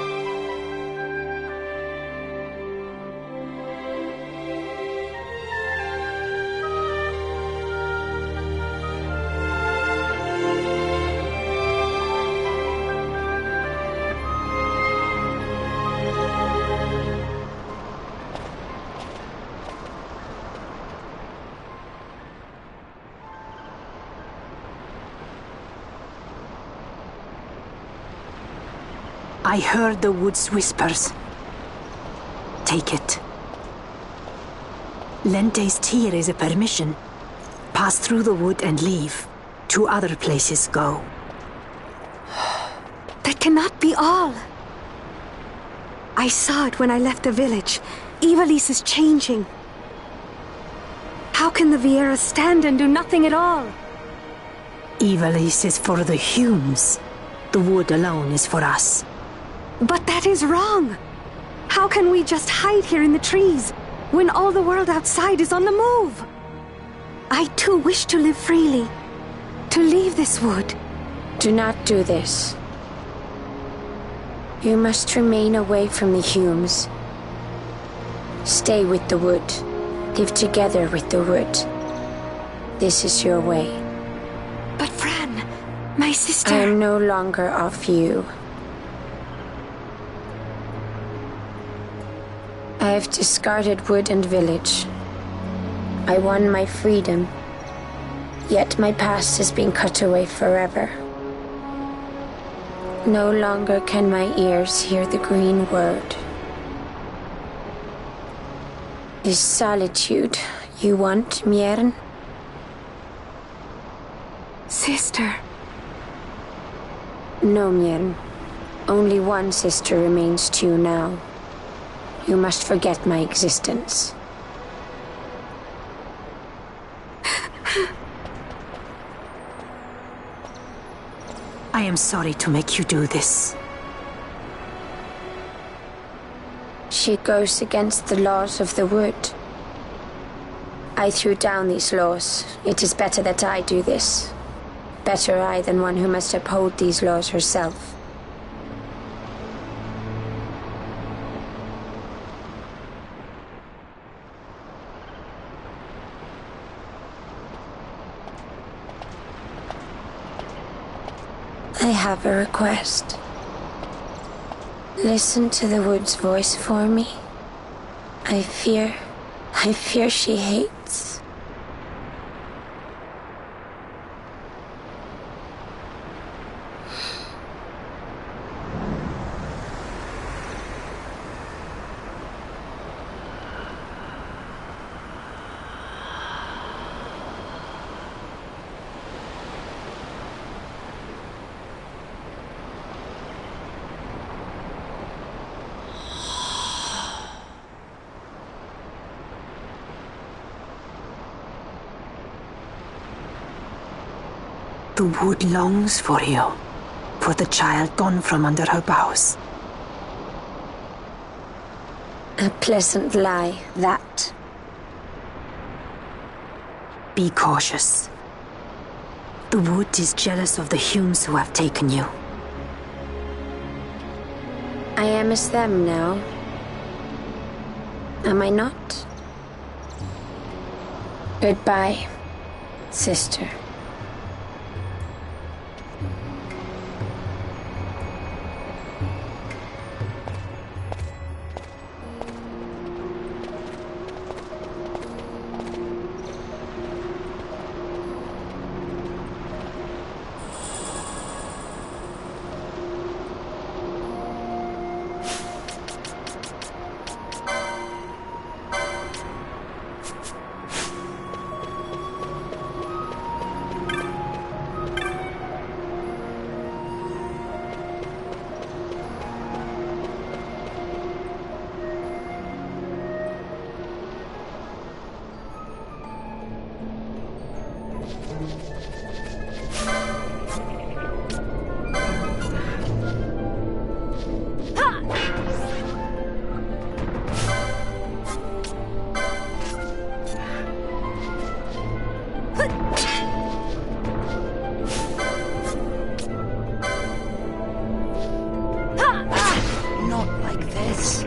I heard the wood's whispers. Take it. Lente's tear is a permission. Pass through the wood and leave. To other places go. That cannot be all. I saw it when I left the village. Ivalice is changing. How can the Viera stand and do nothing at all? Ivalice is for the Humes. The wood alone is for us. But that is wrong. How can we just hide here in the trees when all the world outside is on the move? I too wish to live freely, to leave this wood. Do not do this. You must remain away from the Humes. Stay with the wood. Live together with the wood. This is your way. But Fran, my sister... I am no longer of you. I have discarded wood and village. I won my freedom, yet my past has been cut away forever. No longer can my ears hear the green word. Is solitude you want, Miern? Sister. No, Miern. Only one sister remains to you now. You must forget my existence. I am sorry to make you do this. She goes against the laws of the wood. I threw down these laws. It is better that I do this. Better I than one who must uphold these laws herself. I have a request. Listen to the wood's voice for me. I fear she hates. The wood longs for you, for the child gone from under her boughs. A pleasant lie, that. Be cautious. The wood is jealous of the Humes who have taken you. I am as them now. Am I not? Goodbye, sister. Not like this.